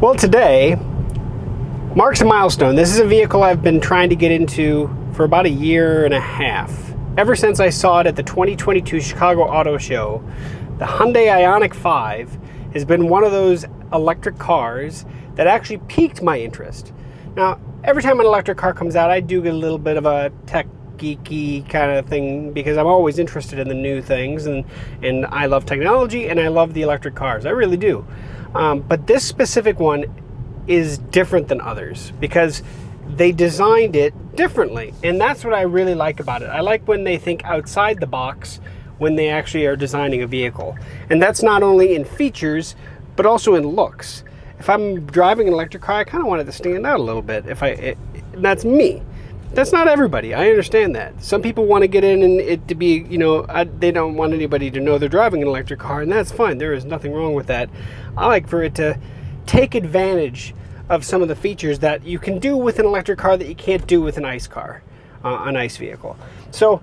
Well, today marks a milestone. This is a vehicle I've been trying to get into for about a year and a half. Ever since I saw it at the 2022 Chicago Auto Show, the Hyundai Ioniq 5 has been one of those electric cars that actually piqued my interest. Now, every time an electric car comes out, I do get a little bit of a tech geeky kind of thing because I'm always interested in the new things, and I love technology and I love the electric cars. I really do. But this specific one is different than others because they designed it differently, and that's what I really like about it. I like when they think outside the box when they actually are designing a vehicle, and that's not only in features but also in looks. If I'm driving an electric car, I kind of want it to stand out a little bit. That's me. That's not everybody. I understand that. Some people want to get in and it to be, they don't want anybody to know they're driving an electric car, and that's fine. There is nothing wrong with that. I like for it to take advantage of some of the features that you can do with an electric car that you can't do with an ICE car, an ICE vehicle. So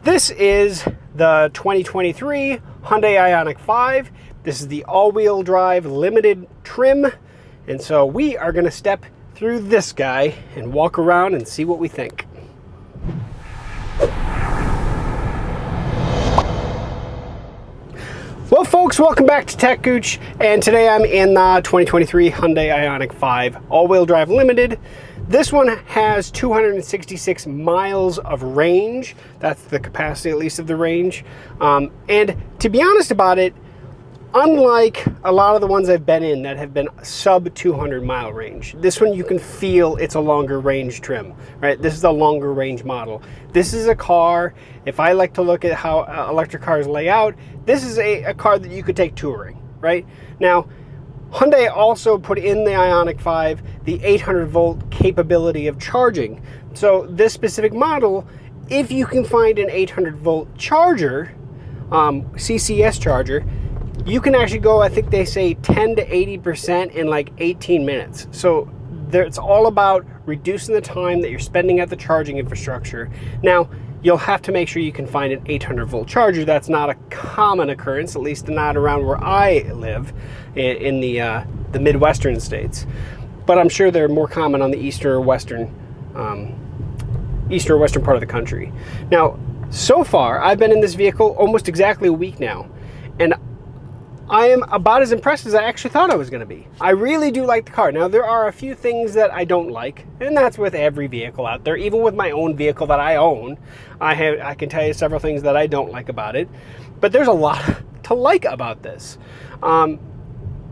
this is the 2023 Hyundai Ioniq 5. This is the all-wheel drive limited trim. And so we are going to step through this guy and walk around and see what we think. Well, folks, welcome back to techgooch, and today I'm in the 2023 Hyundai Ioniq 5 all-wheel drive limited. This one has 266 miles of range. That's the capacity, at least, of the range. And to be honest about it, unlike a lot of the ones I've been in that have been sub 200 mile range, this one you can feel it's a longer range trim, right? This is a longer range model. This is a car, if I like to look at how electric cars lay out, this is a car that you could take touring, right? Now, Hyundai also put in the Ioniq 5 the 800 volt capability of charging. So this specific model, if you can find an 800 volt charger, CCS charger, you can actually go, I think they say 10 to 80% in like 18 minutes. So it's all about reducing the time that you're spending at the charging infrastructure. Now, you'll have to make sure you can find an 800 volt charger. That's not a common occurrence, at least not around where I live in the Midwestern states. But I'm sure they're more common on the eastern or western part of the country. Now, so far, I've been in this vehicle almost exactly a week now, and I am about as impressed as I actually thought I was going to be. I really do like the car. Now, there are a few things that I don't like, and that's with every vehicle out there. Even with my own vehicle that I own, I can tell you several things that I don't like about it. But there's a lot to like about this. And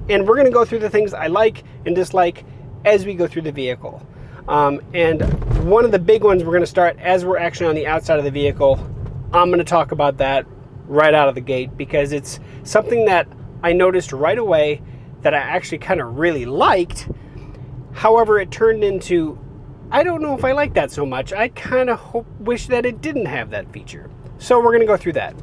we're going to go through the things I like and dislike as we go through the vehicle. And one of the big ones we're going to start as we're actually on the outside of the vehicle. I'm going to talk about that right out of the gate because it's something that I noticed right away that I actually kind of really liked. However, it turned into, I don't know if I like that so much. I kind of wish that it didn't have that feature. So we're going to go through that.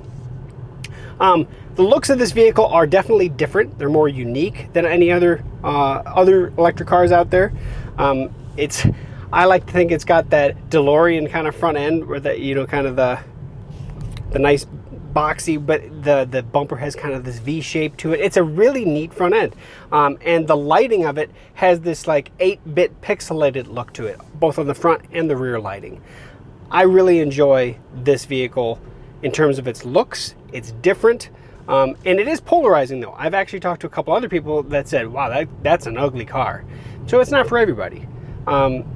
The looks of this vehicle are definitely different. They're more unique than any other electric cars out there. I like to think it's got that DeLorean kind of front end, where that, kind of the nice boxy, but the bumper has kind of this V shape to it. It's a really neat front end, and the lighting of it has this like 8-bit pixelated look to it, both on the front and the rear lighting. I really enjoy this vehicle in terms of its looks. It's different, and it is polarizing though. I've actually talked to a couple other people that said, wow, that's an ugly car. So it's not for everybody.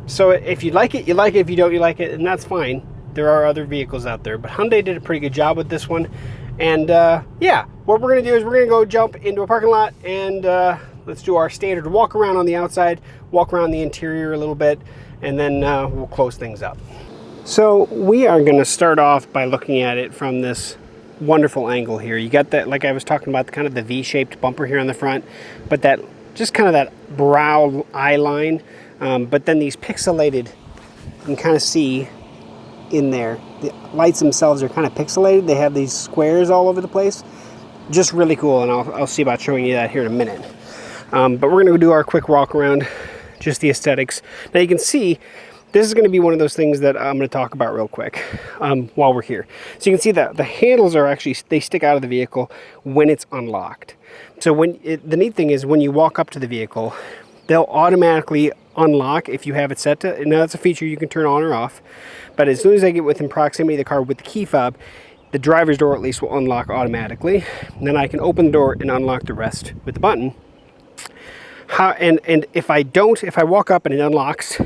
So if you like it, you like it. If you don't, you like it, and that's fine. There are other vehicles out there, but Hyundai did a pretty good job with this one. And yeah, what we're going to do is we're going to go jump into a parking lot, and let's do our standard walk around on the outside, walk around the interior a little bit, and then we'll close things up. So we are going to start off by looking at it from this wonderful angle here. You got that, like I was talking about, kind of the V-shaped bumper here on the front, but that just kind of that brow eye line, but then these pixelated, you can kind of see in there. The lights themselves are kind of pixelated. They have these squares all over the place. Just really cool, and I'll see about showing you that here in a minute. But we're going to do our quick walk around, just the aesthetics. Now you can see this is going to be one of those things that I'm going to talk about real quick while we're here. So you can see that the handles are actually, they stick out of the vehicle when it's unlocked. So the neat thing is when you walk up to the vehicle, they'll automatically unlock if you have it set to, now that's a feature you can turn on or off, but as soon as I get within proximity of the car with the key fob, the driver's door at least will unlock automatically. And then I can open the door and unlock the rest with the button. And if I walk up and it unlocks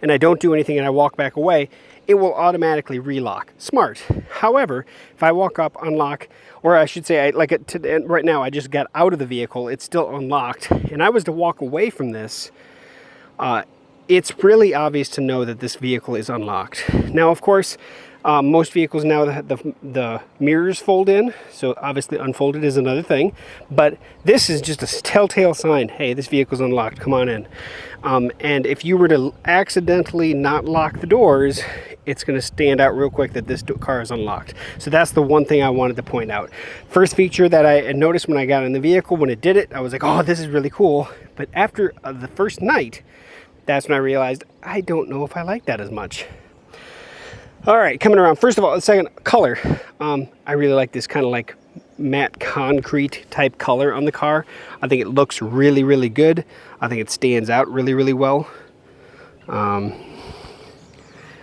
and I don't do anything and I walk back away, it will automatically relock. Smart. However, if I walk up, unlock, or I should say, right now I just got out of the vehicle, it's still unlocked, and I was to walk away from this, it's really obvious to know that this vehicle is unlocked. Now, of course, most vehicles now, the mirrors fold in, so obviously unfolded is another thing, but this is just a telltale sign, hey, this vehicle's unlocked, come on in. And if you were to accidentally not lock the doors, it's going to stand out real quick that this car is unlocked. So that's the one thing I wanted to point out. First feature that I noticed when I got in the vehicle, when it did it, I was like, oh, this is really cool. But after the first night, that's when I realized I don't know if I like that as much. All right, coming around. First of all, the second, color. I really like this kind of like matte concrete type color on the car. I think it looks really, really good. I think it stands out really, really well.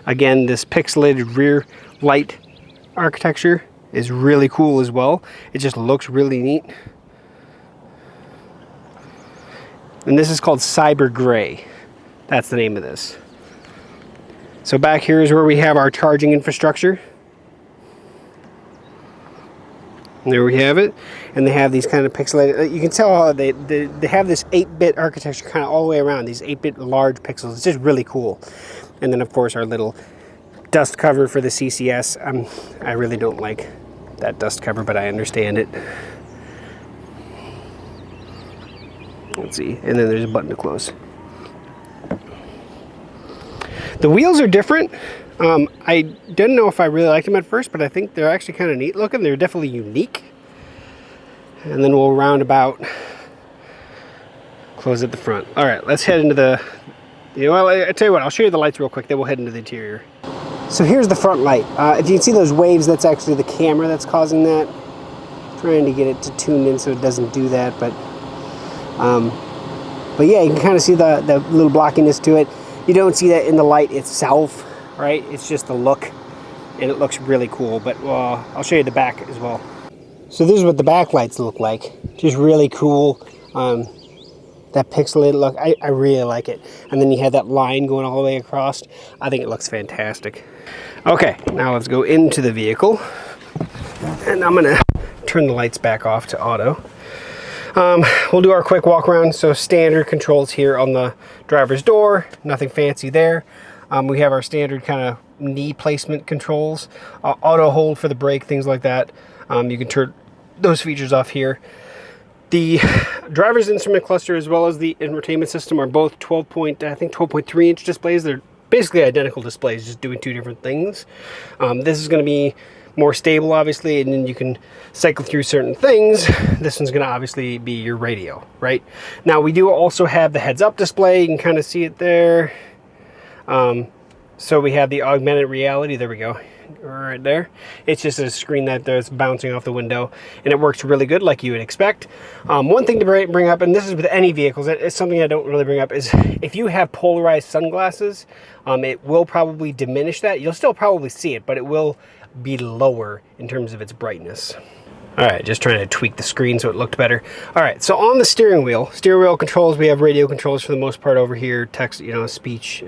Again, this pixelated rear light architecture is really cool as well. It just looks really neat. And this is called Cyber Gray. That's the name of this. So back here is where we have our charging infrastructure. And there we have it. And they have these kind of pixelated, you can tell how they have this 8-bit architecture kind of all the way around, these 8-bit large pixels. It's just really cool. And then of course our little dust cover for the CCS. I really don't like that dust cover, but I understand it. Let's see, and then there's a button to close. The wheels are different. I didn't know if I really liked them at first, but I think they're actually kind of neat looking. They're definitely unique. And then we'll round about, close at the front. All right, let's head into the, I tell you what, I'll show you the lights real quick, then we'll head into the interior. So here's the front light. If you can see those waves, that's actually the camera that's causing that. Trying to get it to tune in so it doesn't do that, but yeah, you can kind of see the little blockiness to it. You don't see that in the light itself, right? It's just the look, and it looks really cool. But I'll show you the back as well. So this is what the back lights look like. Just really cool. That pixelated look, I really like it. And then you have that line going all the way across. I think it looks fantastic. Okay, now let's go into the vehicle. And I'm gonna turn the lights back off to auto. We'll do our quick walk around. So standard controls here on the driver's door, nothing fancy there. We have our standard kind of knee placement controls, auto hold for the brake, things like that. You can turn those features off here. The driver's instrument cluster as well as the infotainment system are both 12.3 inch displays. They're basically identical displays, just doing two different things. This is going to be more stable, obviously, and then you can cycle through certain things. This one's going to obviously be your radio, right? Now, we do also have the heads-up display. You can kind of see it there. So we have the augmented reality. There we go, right there. It's just a screen that's bouncing off the window, and it works really good, like you would expect. One thing to bring up, and this is with any vehicles, it's something I don't really bring up, is if you have polarized sunglasses, it will probably diminish that. You'll still probably see it, but it will be lower in terms of its brightness. All right, just trying to tweak the screen so it looked better. All right, so on the steering wheel controls, we have radio controls for the most part over here, text, speech,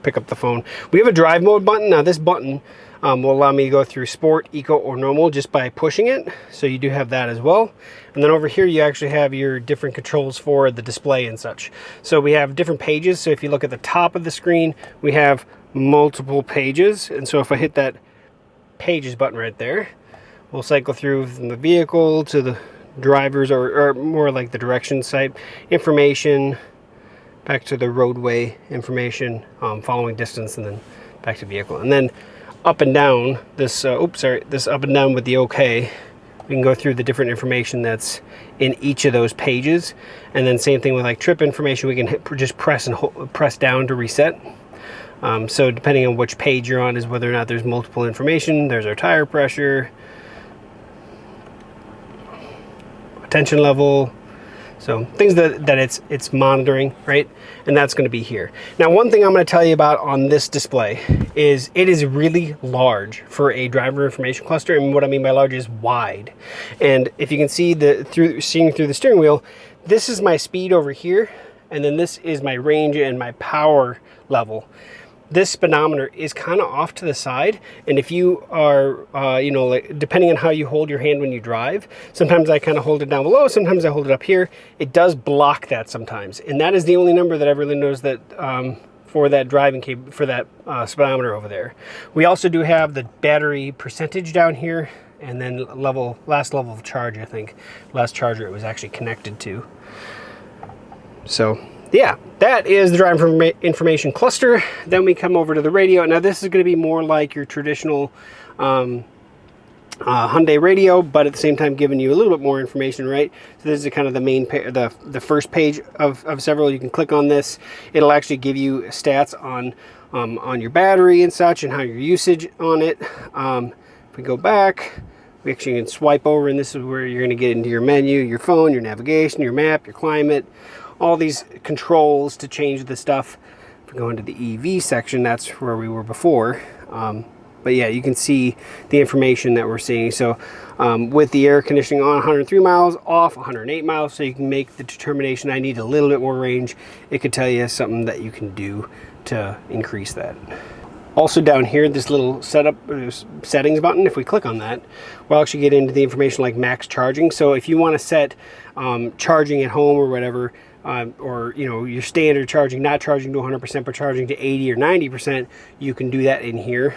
pick up the phone. We have a drive mode button. Now this button will allow me to go through sport, eco, or normal just by pushing it. So you do have that as well. And then over here, you actually have your different controls for the display and such. So we have different pages. So if you look at the top of the screen, we have multiple pages. And so if I hit that pages button right there, we'll cycle through from the vehicle to the drivers, or more like the directions type information, back to the roadway information, following distance, and then back to vehicle. And then up and down this this up and down with the OK, we can go through the different information that's in each of those pages. And then same thing with like trip information, we can just press down to reset. So depending on which page you're on is whether or not there's multiple information. There's our tire pressure, attention level. So things that it's monitoring, right? And that's going to be here. Now, one thing I'm going to tell you about on this display is it is really large for a driver information cluster. And what I mean by large is wide. And if you can see seeing through the steering wheel, this is my speed over here. And then this is my range and my power level. This speedometer is kind of off to the side, and if you are, you know, like depending on how you hold your hand when you drive, sometimes I kind of hold it down below, sometimes I hold it up here. It does block that sometimes, and that is the only number that I've really noticed that for that driving cable, for that speedometer over there. We also do have the battery percentage down here, and then last level of charge, I think, last charger it was actually connected to. So yeah, that is the driver information cluster. Then we come over to the radio. Now this is going to be more like your traditional Hyundai radio, but at the same time giving you a little bit more information, right? So this is kind of the main the first page of several. You can click on this. It'll actually give you stats on your battery and such, and how your usage on it. If we go back, we actually can swipe over, and this is where you're going to get into your menu, your phone, your navigation, your map, your climate, all these controls to change the stuff. If we go into the EV section, that's where we were before. But yeah, you can see the information that we're seeing. So with the air conditioning on, 103 miles, off 108 miles, so you can make the determination, I need a little bit more range. It could tell you something that you can do to increase that. Also down here, this little settings button, if we click on that, we'll actually get into the information like max charging. So if you want to set charging at home or whatever, or you know, your standard charging, not charging to 100% but charging to 80 or 90%, you can do that in here.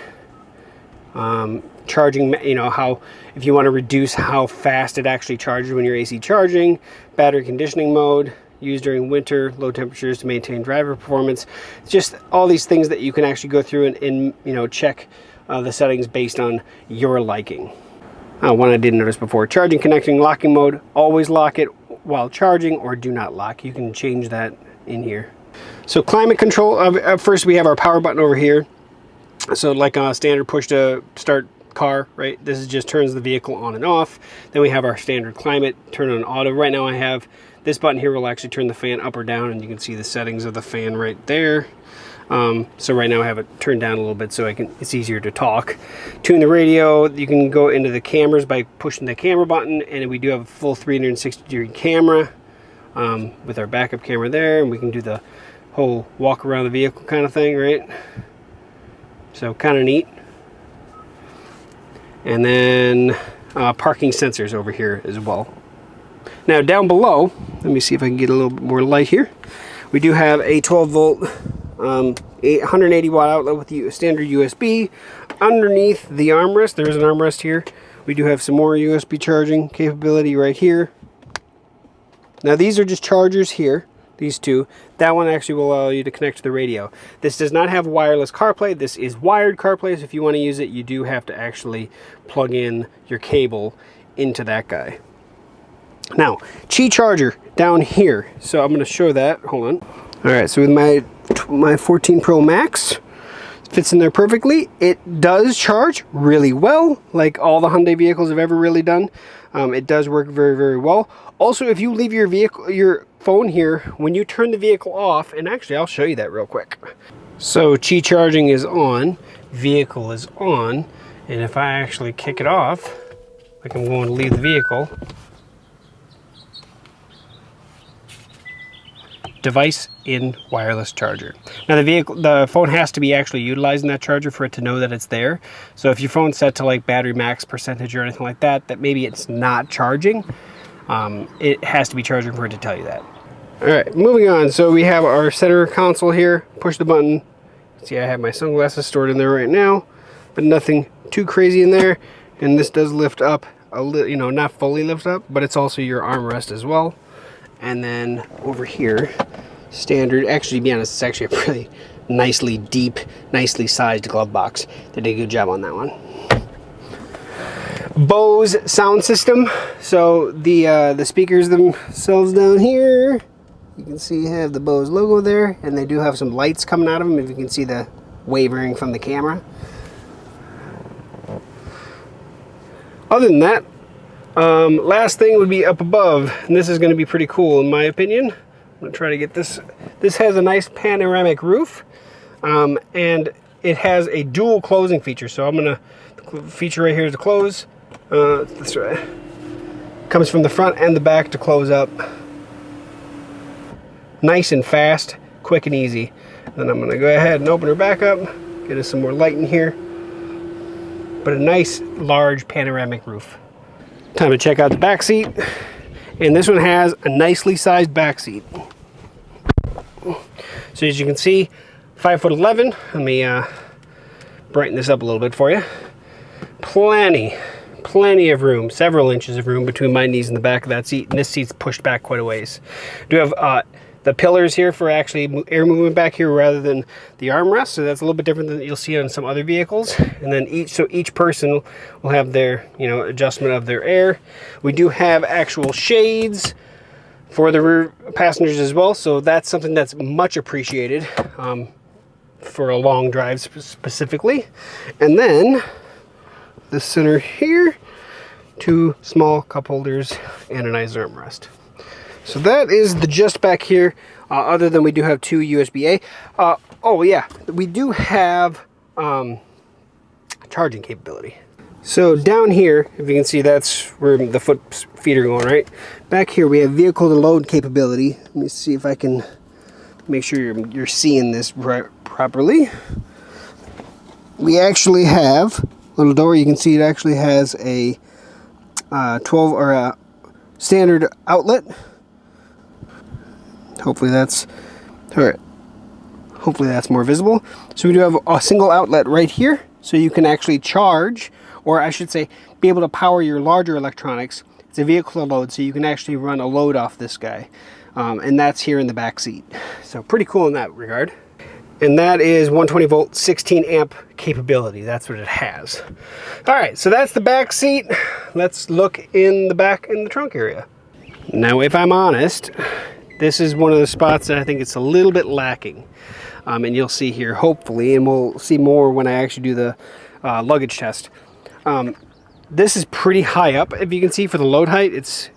Charging, you know, how if you want to reduce how fast it actually charges when you're AC charging, battery conditioning mode, used during winter, low temperatures to maintain driver performance. It's just all these things that you can actually go through and you know, check the settings based on your liking. One I didn't notice before, charging, connecting, locking mode, always lock it while charging or do not lock. You can change that in here. So climate control, first we have our power button over here. So like a standard push to start car, right? This is just turns the vehicle on and off. Then we have our standard climate, turn on auto. Right now I have this button here will actually turn the fan up or down, and you can see the settings of the fan right there. So right now I have it turned down a little bit so it's easier to talk. Tune the radio, you can go into the cameras by pushing the camera button, and we do have a full 360-degree camera with our backup camera there, and we can do the whole walk around the vehicle kind of thing, right? So kind of neat. And then parking sensors over here as well. Now down below, let me see if I can get a little bit more light here. We do have a 12 volt 180 watt outlet with the standard USB. Underneath the armrest, there's an armrest here. We do have some more USB charging capability right here. Now these are just chargers here, these two. That one actually will allow you to connect to the radio. This does not have wireless CarPlay. This is wired CarPlay, so if you want to use it, you do have to actually plug in your cable into that guy. Now, Qi charger down here. So I'm going to show that. Hold on. All right, so with my 14 Pro Max, fits in there perfectly. It does charge really well, like all the Hyundai vehicles have ever really done. It does work very, very well. Also, if you leave your phone here, when you turn the vehicle off, and actually I'll show you that real quick. So Qi charging is on, vehicle is on, and if I actually kick it off, like I'm going to leave the vehicle, device in wireless charger. Now the phone has to be actually utilizing that charger for it to know that it's there. So if your phone's set to like battery max percentage or anything like that, that maybe it's not charging, it has to be charging for it to tell you that. All right, moving on. So we have our center console here. Push the button. See, I have my sunglasses stored in there right now, but nothing too crazy in there. And this does lift up a little, you know, not fully lift up, but it's also your armrest as well. And then over here, standard, actually to be honest, it's actually a really nicely deep, nicely sized glove box. They did a good job on that one. Bose sound system. So the speakers themselves down here, you can see have the Bose logo there, and they do have some lights coming out of them, if you can see the wavering from the camera. Other than that, Last thing would be up above, and this is going to be pretty cool in my opinion. I'm going to try to get this. This has a nice panoramic roof, and it has a dual closing feature. So I'm going to, the feature right here is to close. That's right. Comes from the front and the back to close up. Nice and fast, quick and easy. Then I'm going to go ahead and open her back up, get us some more light in here. But a nice, large panoramic roof. Time to check out the back seat. And this one has a nicely sized back seat. So as you can see, 5'11". Let me brighten this up a little bit for you. Plenty of room, several inches of room between my knees and the back of that seat. And this seat's pushed back quite a ways. Do have the pillars here for actually air movement back here rather than the armrest. So that's a little bit different than you'll see on some other vehicles. And then each person will have their, adjustment of their air. We do have actual shades for the rear passengers as well. So that's something that's much appreciated for a long drive specifically. And then the center here, 2 small cup holders and a nice armrest. So that is the gist back here, other than we do have 2 USB-A. Oh yeah, we do have charging capability. So down here, if you can see, that's where the feet are going, right? Back here we have vehicle to load capability. Let me see if I can make sure you're seeing this properly. We actually have a little door. You can see it actually has a 12 or a standard outlet. Hopefully that's more visible. So we do have a single outlet right here, so you can actually charge, or I should say, be able to power your larger electronics. It's a vehicle to load, so you can actually run a load off this guy, and that's here in the back seat. So pretty cool in that regard. And that is 120 volt, 16 amp capability. That's what it has. All right, so that's the back seat. Let's look in the back in the trunk area. Now, if I'm honest, this is one of the spots that I think it's a little bit lacking. And you'll see here, hopefully, and we'll see more when I actually do the luggage test. This is pretty high up. If you can see for the load height, it's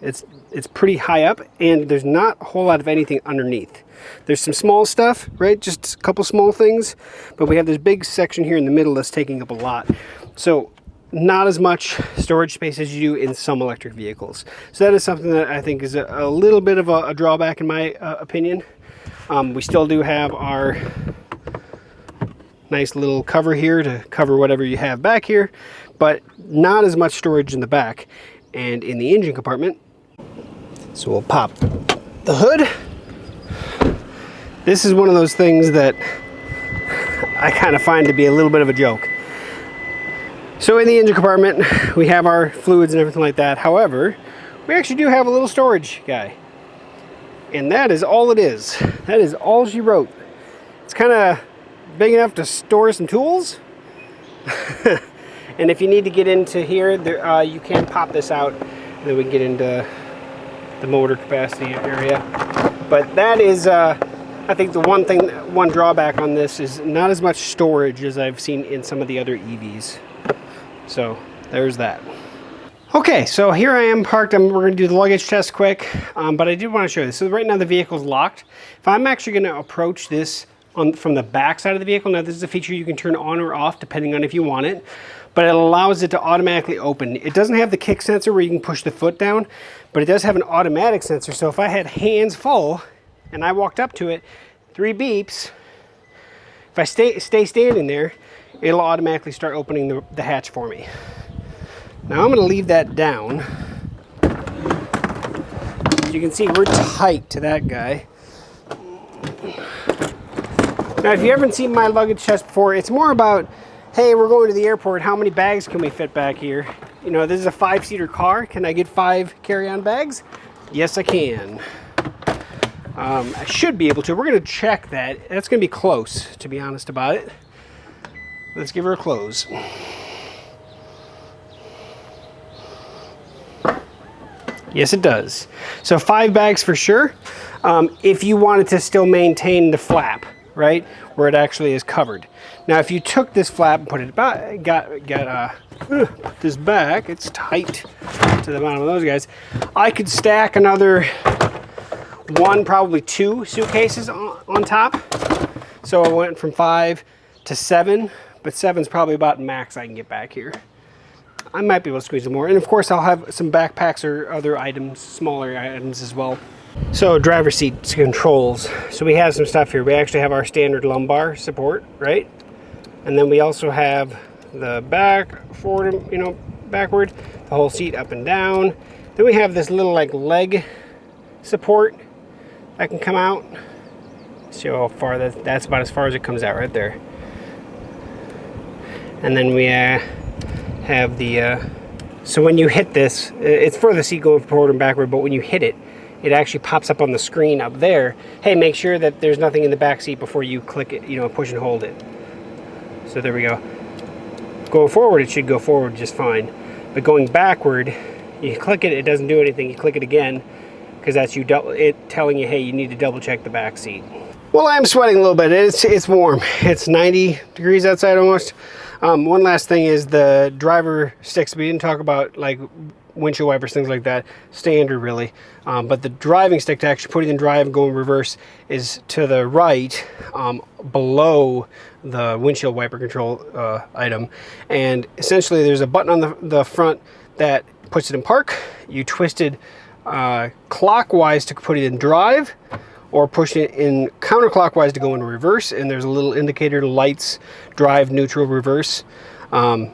pretty high up, and there's not a whole lot of anything underneath. There's some small stuff, right? Just a couple small things, but we have this big section here in the middle that's taking up a lot. So not as much storage space as you do in some electric vehicles. So that is something that I think is a little bit of a drawback in my opinion. We still do have our nice little cover here to cover whatever you have back here, but not as much storage in the back and in the engine compartment. So we'll pop the hood. This is one of those things that I kind of find to be a little bit of a joke. So in the engine compartment, we have our fluids and everything like that. However, we actually do have a little storage guy. And that is all it is. That is all she wrote. It's kind of big enough to store some tools. And if you need to get into here, you can pop this out, and then we can get into the motor capacity area. But that is, I think the one drawback on this is not as much storage as I've seen in some of the other EVs. So there's that. Okay, so here I am parked. We're going to do the luggage test quick, but I did want to show you this. So right now the vehicle's locked. If I'm actually going to approach this from the back side of the vehicle, now this is a feature you can turn on or off depending on if you want it, but it allows it to automatically open. It doesn't have the kick sensor where you can push the foot down, but it does have an automatic sensor. So if I had hands full and I walked up to it, 3 beeps, if I stay standing there, it'll automatically start opening the hatch for me. Now I'm going to leave that down. As you can see, we're tight to that guy. Now if you haven't seen my luggage test before, it's more about, hey, we're going to the airport, how many bags can we fit back here? You know, this is a 5-seater car. Can I get 5 carry-on bags? Yes, I can. I should be able to. We're going to check that. That's going to be close, to be honest about it. Let's give her a close. Yes, it does. So 5 bags for sure. If you wanted to still maintain the flap, right, where it actually is covered. Now, if you took this flap and put it back, put this back, it's tight to the bottom of those guys. I could stack another one, probably two suitcases on top. So I went from 5 to 7, but 7's probably about max I can get back here. I might be able to squeeze some more. And of course, I'll have some backpacks or other items, smaller items as well. So driver's seat controls. So we have some stuff here. We actually have our standard lumbar support, right? And then we also have the back, forward, you know, backward, the whole seat up and down. Then we have this little like leg support that can come out. See how far that's about as far as it comes out right there. And then we have the, so when you hit this, it's for the seat going forward and backward, but when you hit it, it actually pops up on the screen up there. Hey, make sure that there's nothing in the back seat before you click it, you know, push and hold it. So there we go. Going forward, it should go forward just fine. But going backward, you click it, it doesn't do anything. You click it again, because that's it telling you, hey, you need to double check the back seat. Well, I'm sweating a little bit. It's warm. It's 90 degrees outside almost. One last thing is the driver sticks. We didn't talk about like windshield wipers, things like that. Standard really. But the driving stick to actually put it in drive and go in reverse is to the right, below the windshield wiper control item. And essentially there's a button on the front that puts it in park. You twist it clockwise to put it in drive, or push it in counterclockwise to go into reverse, and there's a little indicator, lights, drive, neutral, reverse, and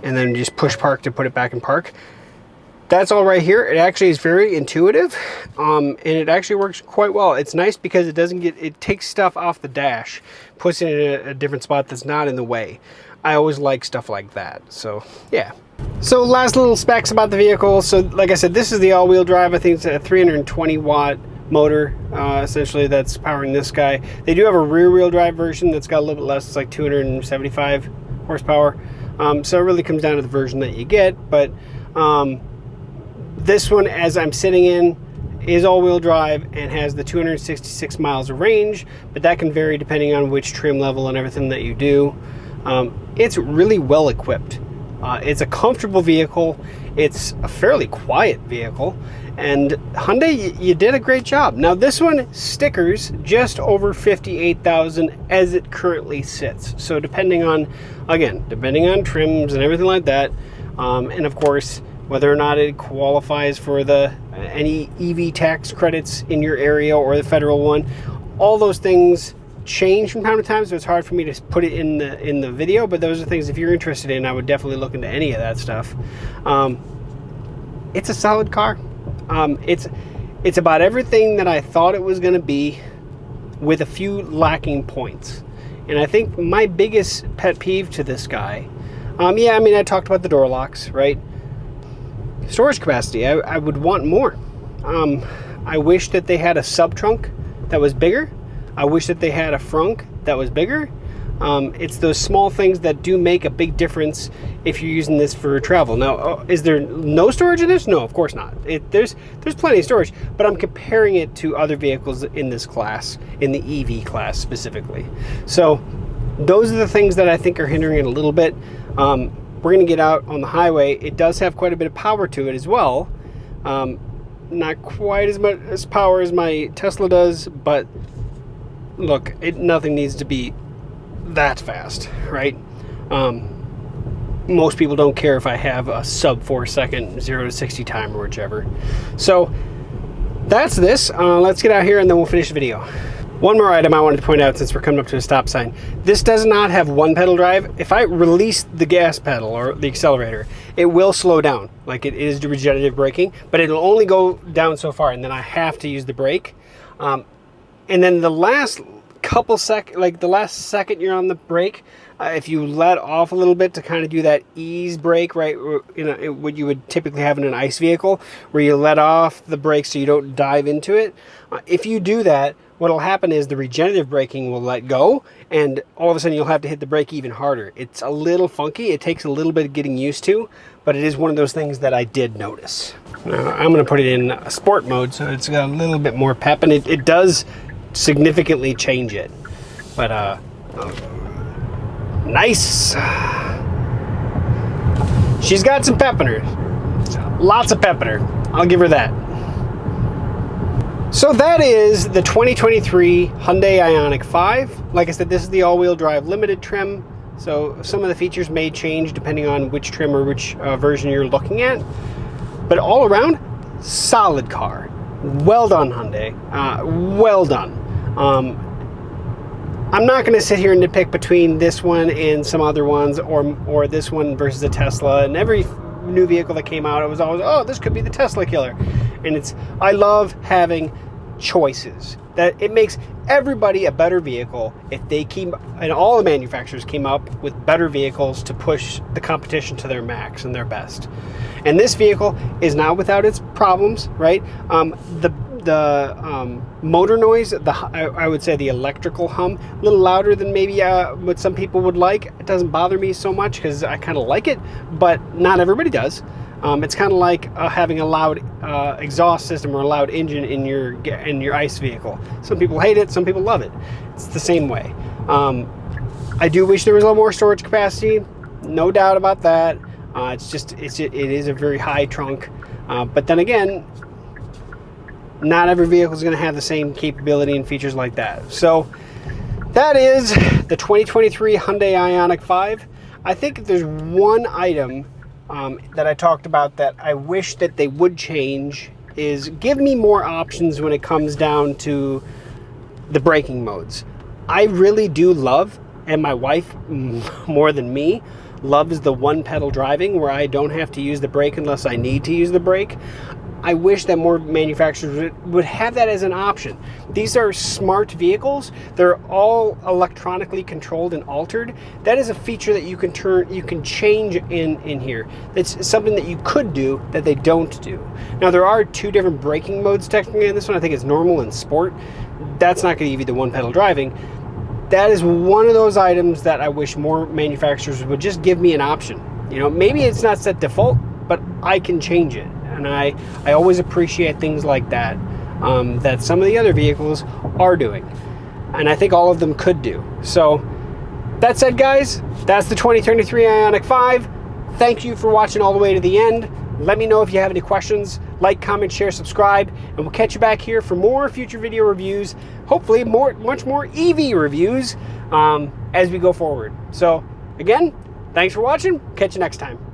then just push park to put it back in park. That's all right here. It actually is very intuitive, and it actually works quite well. It's nice because it takes stuff off the dash, puts it in a different spot that's not in the way. I always like stuff like that, so yeah. So last little specs about the vehicle. So like I said, this is the all-wheel drive. I think it's a 320 watt motor, essentially, that's powering this guy. They do have a rear-wheel drive version that's got a little bit less. It's like 275 horsepower. So it really comes down to the version that you get. But this one, as I'm sitting in, is all-wheel drive and has the 266 miles of range, but that can vary depending on which trim level and everything that you do. It's really well equipped. It's a comfortable vehicle. It's a fairly quiet vehicle, and Hyundai, you did a great job. Now this one stickers just over 58,000 as it currently sits. So depending on trims and everything like that, and of course whether or not it qualifies for any EV tax credits in your area or the federal one, all those things change from time to time, so it's hard for me to put it in the video, but those are things, if you're interested in, I would definitely look into any of that stuff. It's a solid car. It's about everything that I thought it was going to be, with a few lacking points. And I think my biggest pet peeve to this guy, yeah, I mean, I talked about the door locks, right? Storage capacity, I would want more. I wish that they had a sub trunk that was bigger. I wish that they had a frunk that was bigger. It's those small things that do make a big difference if you're using this for travel. Now, is there no storage in this? No, of course not. There's plenty of storage, but I'm comparing it to other vehicles in this class, in the EV class specifically. So those are the things that I think are hindering it a little bit. We're going to get out on the highway. It does have quite a bit of power to it as well. Not quite as much power as my Tesla does, but look, nothing needs to be that fast, right? Most people don't care if I have a sub 4 second 0 to 60 time or whichever. So that's this. Let's get out here and then we'll finish the video. One more item I wanted to point out since we're coming up to a stop sign. This does not have one pedal drive. If I release the gas pedal or the accelerator, it will slow down, like it is regenerative braking, but it'll only go down so far, and then I have to use the brake. And then the last couple seconds, like the last second you're on the brake, if you let off a little bit to kind of do that ease brake, right, what you would typically have in an ICE vehicle, where you let off the brake so you don't dive into it. If you do that, what'll happen is the regenerative braking will let go, and all of a sudden you'll have to hit the brake even harder. It's a little funky. It takes a little bit of getting used to, but it is one of those things that I did notice. Now, I'm going to put it in sport mode, so it's got a little bit more pep, and it does significantly change it. But nice. She's got some pep in her. Lots of pep in her. I'll give her that. So that is the 2023 Hyundai Ioniq 5. Like I said, this is the all-wheel drive limited trim. So some of the features may change depending on which trim or which version you're looking at. But all around, solid car. Well done, Hyundai. Well done. I'm not going to sit here and nitpick between this one and some other ones, or this one versus a Tesla. And every new vehicle that came out, it was always, oh, this could be the Tesla killer. And I love having choices. That it makes everybody a better vehicle if they keep, and all the manufacturers came up with better vehicles to push the competition to their max and their best. And this vehicle is not without its problems, right? The motor noise, I would say the electrical hum, a little louder than maybe what some people would like. It doesn't bother me so much because I kind of like it, but not everybody does. It's kind of like having a loud exhaust system or a loud engine in your ICE vehicle. Some people hate it, some people love it. It's the same way. I do wish there was a little more storage capacity, no doubt about that. It is a very high trunk, but then again, not every vehicle is going to have the same capability and features like that. So that is the 2023 Hyundai Ioniq 5. I think if there's one item that I talked about that I wish that they would change, is give me more options when it comes down to the braking modes. I really do love, and my wife more than me, loves the one pedal driving where I don't have to use the brake unless I need to use the brake. I wish that more manufacturers would have that as an option. These are smart vehicles. They're all electronically controlled and altered. That is a feature that you can change in here. It's something that you could do that they don't do. Now there are two different braking modes technically in this one. I think it's normal and sport. That's not going to give you the one pedal driving. That is one of those items that I wish more manufacturers would just give me an option. You know, maybe it's not set default, but I can change it. And I always appreciate things like that, that some of the other vehicles are doing. And I think all of them could do. So that said, guys, that's the 2023 Ioniq 5. Thank you for watching all the way to the end. Let me know if you have any questions. Like, comment, share, subscribe, and we'll catch you back here for more future video reviews. Hopefully much more EV reviews as we go forward. So again, thanks for watching. Catch you next time.